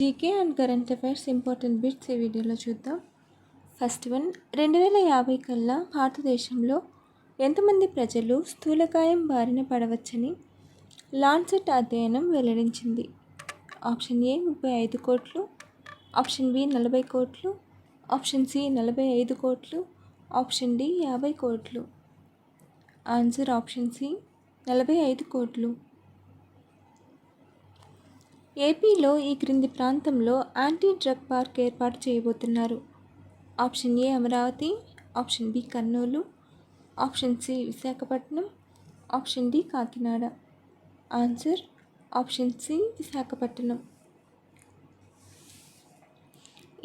GK and current affairs important bits ఈ వీడియోలో చూద్దాం. ఫస్ట్ వన్, 2050 కల్లా భారతదేశంలో ఎంతమంది ప్రజలు స్థూలకాయం బారిన పడవచ్చని లాన్సెట్ అధ్యయనం వెల్లడించింది? ఆప్షన్ ఏ 35 కోట్లు, ఆప్షన్ బి 40 కోట్లు, ఆప్షన్ సి 45 కోట్లు, ఆప్షన్ డి 50 కోట్లు. ఆన్సర్ ఆప్షన్ సి 45 కోట్లు. ఏపీలో ఈ క్రింది ప్రాంతంలో యాంటీ డ్రగ్ పార్క్ ఏర్పాటు చేయబోతున్నారు. Option A Amaravati, option B Kurnool, option C Visakhapatnam, option D Kakinada. Answer option C Visakhapatnam.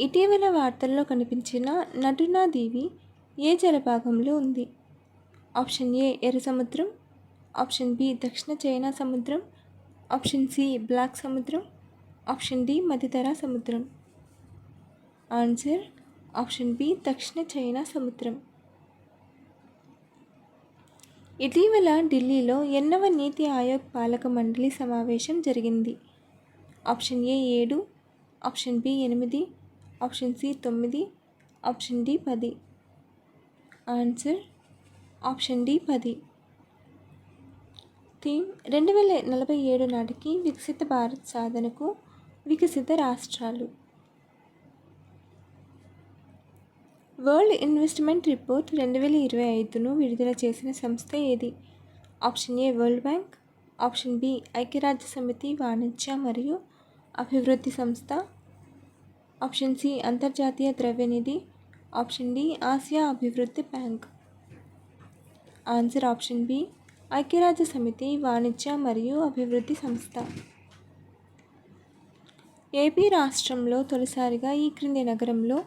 ఇటీవల వార్తల్లో కనిపించిన నటునాదేవి ఏ జలపాతంలో ఉంది? ఆప్షన్ ఏ ఎర్ర సముద్రం, ఆప్షన్ బి దక్షిణ చైనా సముద్రం, ఆప్షన్ సి బ్లాక్ సముద్రం, ఆప్షన్ డి మధ్యధరా సముద్రం. ఆన్సర్ ఆప్షన్ బి దక్షిణ చైనా సముద్రం. ఇటీవల ఢిల్లీలో ఎన్నవ నీతి ఆయోగ్ పాలక మండలి సమావేశం జరిగింది? Option A 7, option B 8, option C 9, option D 10. Answer option D 10. Theme 2047 నాటికి వికసిత భారత్ సాధనకు వికసిత రాష్ట్రాలు. వరల్డ్ ఇన్వెస్ట్మెంట్ రిపోర్ట్ 2025ను విడుదల చేసిన సంస్థ ఏది? Option A World Bank, option B ఐక్యరాజ్య సమితి వాణిజ్య మరియు అభివృద్ధి సంస్థ, ఆప్షన్ సి అంతర్జాతీయ ద్రవ్యనిధి, ఆప్షన్ డి ఆసియా అభివృద్ధి బ్యాంక్. ఆన్సర్ ఆప్షన్ బి ఐక్యరాజ్య సమితి వాణిజ్య మరియు అభివృద్ధి సంస్థ. ఏపీ రాష్ట్రంలో తొలిసారిగా ఈ క్రింది నగరంలో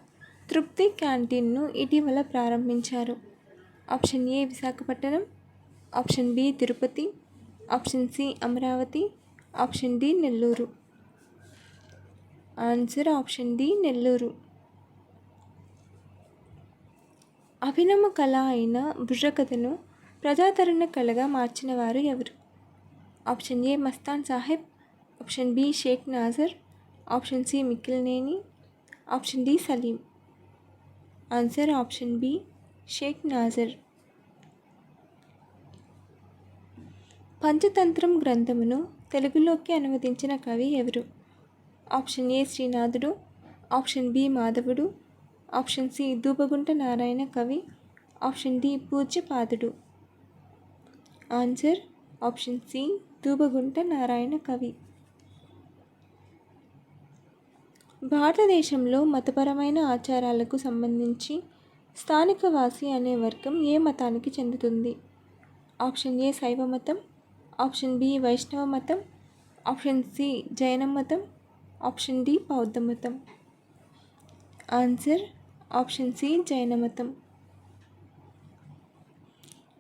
తృప్తి క్యాంటీన్ను ఇటీవల ప్రారంభించారు. Option A Visakhapatnam, option B Tirupati, option C Amaravati, option D Nellore. Answer option D Nellore. అభినవ కళ అయిన బుర్రకథను ప్రజాదరణ కళగా మార్చిన వారు ఎవరు? Option A Mastan Saheb, option B Shaik Nazar, option C Mikkilineni, option D Salim. Answer option B Shaik Nazar. Panchatantram గ్రంథమును తెలుగులోకి అనువదించిన కవి ఎవరు? Option A Srinathudu, option B Madhavudu, option C Dubagunta Narayana Kavi, option D Pujyapadudu. Answer option C Dubagunta Narayana కవి. భారతదేశంలో మతపరమైన ఆచారాలకు సంబంధించి స్థానికవాసి అనే వర్గం ఏ మతానికి చెందుతుంది? ఆప్షన్ ఏ శైవ మతం, ఆప్షన్ బి వైష్ణవ మతం, ఆప్షన్ సి జైన మతం, ఆప్షన్ డి బౌద్ధ మతం. ఆన్సర్ ఆప్షన్ సి జైన మతం.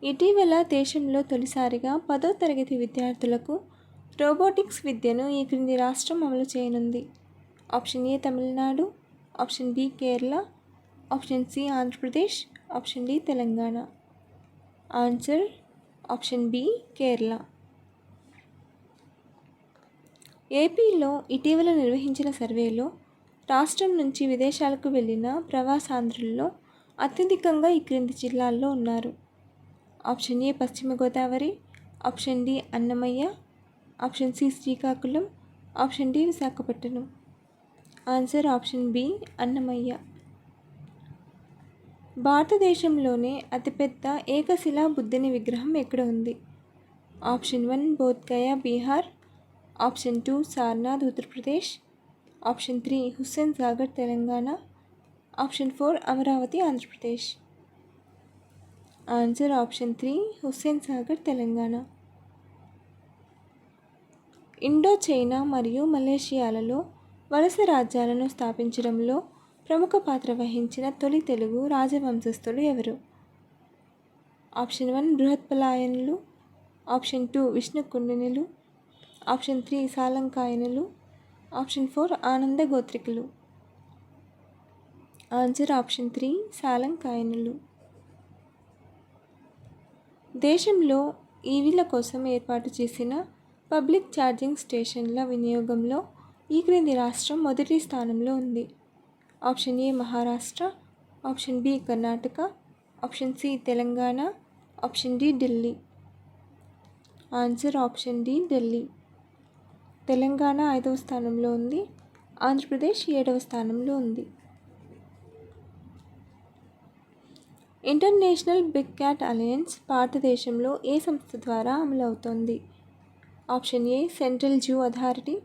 ఇటీవల దేశంలో తొలిసారిగా 10వ తరగతి విద్యార్థులకు రోబోటిక్స్ విద్యను ఈ క్రింది రాష్ట్రం అమలు చేయనుంది? Option A Tamil Nadu, option B Kerala, option C Andhra Pradesh, option D Telangana. Answer option B Kerala. ఏపీలో ఇటీవల నిర్వహించిన సర్వేలో రాష్ట్రం నుంచి విదేశాలకు వెళ్ళిన ప్రవాసాంధ్రుల్లో అత్యధికంగా ఈ క్రింది జిల్లాల్లో ఉన్నారు? Option A Paschima Godavari, option D Annamayya, option C Srikakulam, option D Visakhapatnam. Answer option B Annamayya. భారతదేశంలోనే అతిపెద్ద ఏకశిలా బుద్ధుని విగ్రహం ఎక్కడ ఉంది? Option 1 Bodhgaya Bihar, option 2 Sarnath Uttar Pradesh, option 3 Hussain Sagar Telangana, option 4 Amaravati Andhra Pradesh. Answer option 3 Hussain Sagar Telangana. Indochina మరియు మలేషియాలలో వలస రాజ్యాలను స్థాపించడంలో ప్రముఖ పాత్ర వహించిన తొలి తెలుగు రాజవంశస్థులు ఎవరు? ఆప్షన్ 1 బృహత్పలాయనులు, ఆప్షన్ 2 విష్ణుకుండినులు, ఆప్షన్ 3 సాలంకాయనులు, ఆప్షన్ 4 ఆనంద గోత్రికులు. Answer option 3 సాలంకాయనులు. దేశంలో ఈవీల కోసం ఏర్పాటు చేసిన పబ్లిక్ ఛార్జింగ్ స్టేషన్ల వినియోగంలో ఈ క్రింది రాష్ట్రం మొదటి స్థానంలో ఉంది? Option A Maharashtra, option B Karnataka, option C Telangana, option D Delhi. Answer option D Delhi. Telangana 5వ స్థానంలో ఉంది, ఆంధ్రప్రదేశ్ 7వ స్థానంలో ఉంది. ఇంటర్నేషనల్ బిగ్ క్యాట్ అలయన్స్ భారతదేశంలో ఏ సంస్థ ద్వారా అమలవుతోంది? Option A central zoo authority,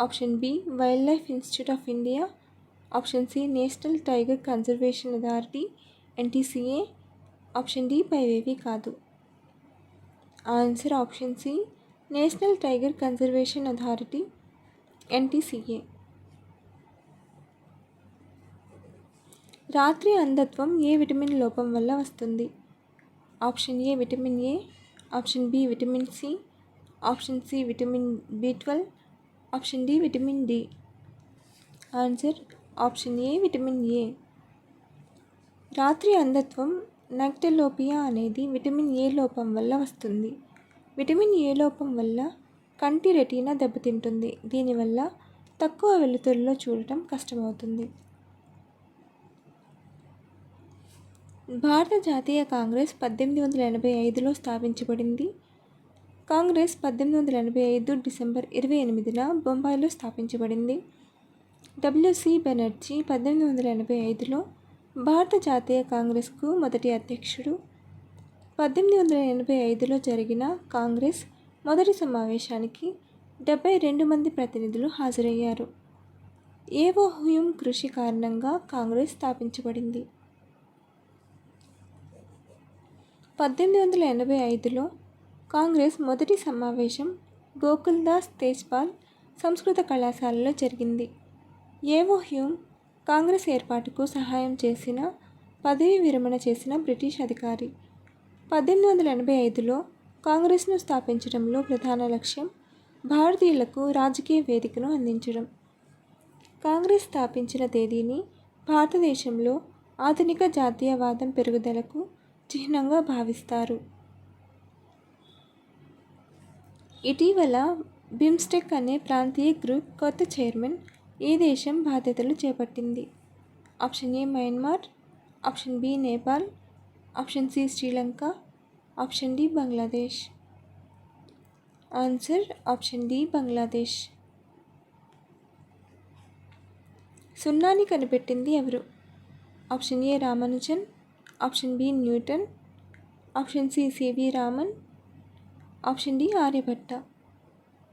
option B wildlife institute of India, option C national tiger conservation authority NTCA, option D పైవేవీ కాదు. Answer option C national tiger conservation authority NTCA. రాత్రి అంధత్వం ఏ vitamin లోపం వల్ల వస్తుంది? Option A vitamin A, option B vitamin C, option C vitamin B12, option D vitamin D. Answer option A vitamin A. రాత్రి అంధత్వం నైక్టలోపియా అనేది విటమిన్ ఏ లోపం వల్ల వస్తుంది. విటమిన్ ఏ లోపం వల్ల కంటి రెటీనా దెబ్బతింటుంది. దీనివల్ల తక్కువ వెలుతురులో చూడటం కష్టమవుతుంది. భారత జాతీయ కాంగ్రెస్ 1885లో స్థాపించబడింది. కాంగ్రెస్ 1885 డిసెంబర్ 28న బొంబాయిలో స్థాపించబడింది. WC బెనర్జీ 1885లో భారత జాతీయ కాంగ్రెస్కు మొదటి అధ్యక్షుడు. 1885లో జరిగిన కాంగ్రెస్ మొదటి సమావేశానికి 72 మంది ప్రతినిధులు హాజరయ్యారు. ఏవో హ్యూమ్ కృషి కారణంగా కాంగ్రెస్ స్థాపించబడింది. 1885లో కాంగ్రెస్ మొదటి సమావేశం గోకుల్దాస్ తేజ్పాల్ సంస్కృత కళాశాలలో జరిగింది. ఏవో హ్యూమ్ కాంగ్రెస్ ఏర్పాటుకు సహాయం చేసిన, పదవీ విరమణ చేసిన బ్రిటిష్ అధికారి. 1885లో కాంగ్రెస్ను స్థాపించడంలో ప్రధాన లక్ష్యం భారతీయులకు రాజకీయ వేదికను అందించడం. కాంగ్రెస్ స్థాపించిన తేదీని భారతదేశంలో ఆధునిక జాతీయవాదం పెరుగుదలకు చిహ్నంగా భావిస్తారు. ఇటీవల బిమ్స్టెక్ అనే ప్రాంతీయ గ్రూప్ కొత్త చైర్మన్ ఏ దేశం బాధ్యతలు చేపట్టింది? Option A Myanmar, option B Nepal, option C Sri Lanka, option D Bangladesh. Answer option D Bangladesh. సున్నాని కనిపెట్టింది ఎవరు? Option A Ramanujan, option B Newton, option C CV Raman, option D Aryabhata.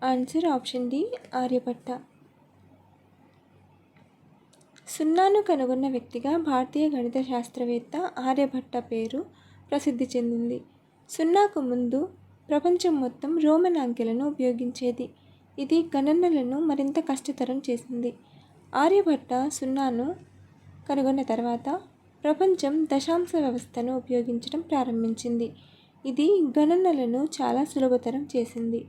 Answer option D Aryabhata. సున్నాను కనుగొన్న వ్యక్తిగా భారతీయ గణిత శాస్త్రవేత్త ఆర్యభట్ట పేరు ప్రసిద్ధి చెందింది. సున్నాకు ముందు ప్రపంచం మొత్తం రోమన్ అంకెలను ఉపయోగించేది. ఇది గణనలను మరింత కష్టతరం చేసింది. ఆర్యభట్ట సున్నాను కనుగొన్న తర్వాత ప్రపంచం దశాంశ వ్యవస్థను ఉపయోగించడం ప్రారంభించింది. ఇది గణనలను చాలా సులభతరం చేసింది.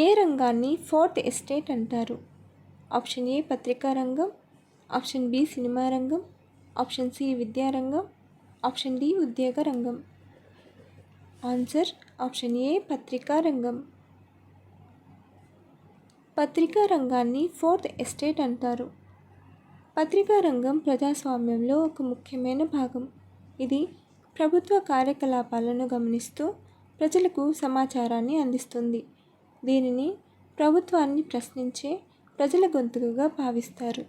ఏ రంగాన్ని ఫోర్త్ ఎస్టేట్ అంటారు? ఆప్షన్ ఏ పత్రికా రంగం, ఆప్షన్ బి సినిమా రంగం, ఆప్షన్ సి విద్యారంగం, ఆప్షన్ డి ఉద్యోగ రంగం. ఆన్సర్ ఆప్షన్ ఏ పత్రికా రంగం. పత్రికా రంగాన్ని ఫోర్త్ ఎస్టేట్ అంటారు. పత్రికా రంగం ప్రజాస్వామ్యంలో ఒక ముఖ్యమైన భాగం. ఇది ప్రభుత్వ కార్యకలాపాలను గమనిస్తూ ప్రజలకు సమాచారాన్ని అందిస్తుంది. దీనిని ప్రభుత్వాన్ని ప్రశ్నించే ప్రజల గొంతుకగా భావిస్తారు.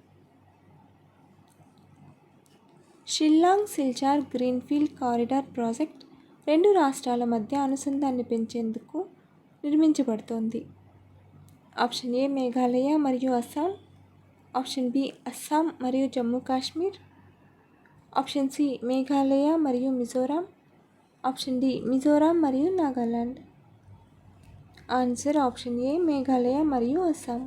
Shillong Silchar greenfield corridor project 2 రాష్ట్రాల మధ్య అనుసంధాన్ని పెంచేందుకు నిర్మించబడుతోంది. ఆప్షన్ ఏ మేఘాలయ మరియు అస్సాం, ఆప్షన్ బి అస్సాం మరియు జమ్మూ కాశ్మీర్, ఆప్షన్ సి మేఘాలయ మరియు మిజోరాం, ఆప్షన్ డి మిజోరాం మరియు నాగాలాండ్. ఆన్సర్ ఆప్షన్ ఏ మేఘాలయ మరియు అస్సాం.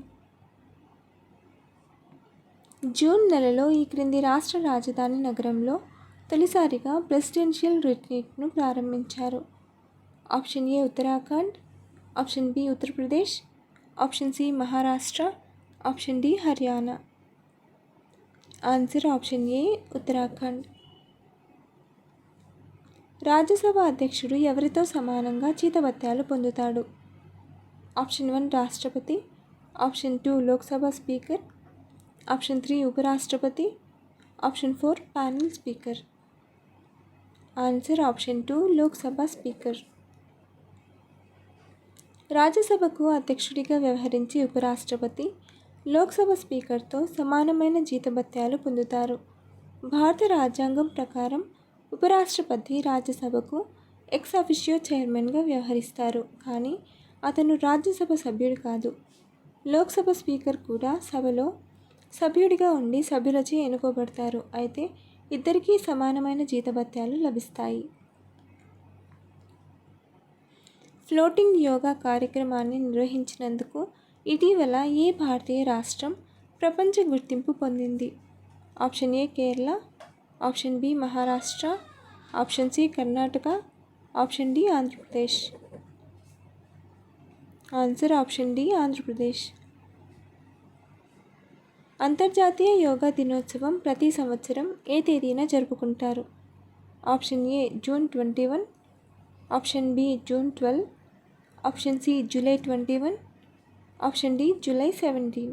జూన్ నెలలో ఈ క్రింది రాష్ట్ర రాజధాని నగరంలో తొలిసారిగా ప్రెసిడెన్షియల్ రిట్రీట్ను ప్రారంభించారు. Option A Uttarakhand, option B Uttar Pradesh, option C Maharashtra, option D Haryana. Answer option A Uttarakhand. Rajya Sabha అధ్యక్షుడు ఎవరితో సమానంగా జీతభత్యాలు పొందుతాడు? ఆప్షన్ 1 రాష్ట్రపతి, ఆప్షన్ 2 లోక్సభ స్పీకర్, ఆప్షన్ 3 ఉపరాష్ట్రపతి, option 4 panel speaker. Answer option 2 Lok Sabha speaker. రాజ్యసభకు అధ్యక్షుడిగా వ్యవహరించే ఉపరాష్ట్రపతి లోక్సభ స్పీకర్తో సమానమైన జీతభత్యాలు పొందుతారు. భారత రాజ్యాంగం ప్రకారం ఉపరాష్ట్రపతి రాజ్యసభకు ఎక్స్ అఫిషియో చైర్మన్గా వ్యవహరిస్తారు, కానీ అతను రాజ్యసభ సభ్యుడు కాదు. లోక్సభ స్పీకర్ కూడా సభలో సభ్యుడిగా ఉండి సభ్యులచే ఎన్నుకోబడతారు, అయితే ఇద్దరికీ సమానమైన జీతభత్యాలు లభిస్తాయి. ఫ్లోటింగ్ యోగా కార్యక్రమాన్ని నిర్వహించినందుకు ఇటీవల ఏ భారతీయ రాష్ట్రం ప్రపంచ గుర్తింపు పొందింది? Option A Kerala, option B Maharashtra, option C Karnataka, option D Andhra Pradesh. Answer option D Andhra Pradesh. అంతర్జాతీయ యోగా దినోత్సవం ప్రతి సంవత్సరం ఏ తేదీన జరుపుకుంటారు? Option A June 21, option B June 12, option C July 21, option D July 17.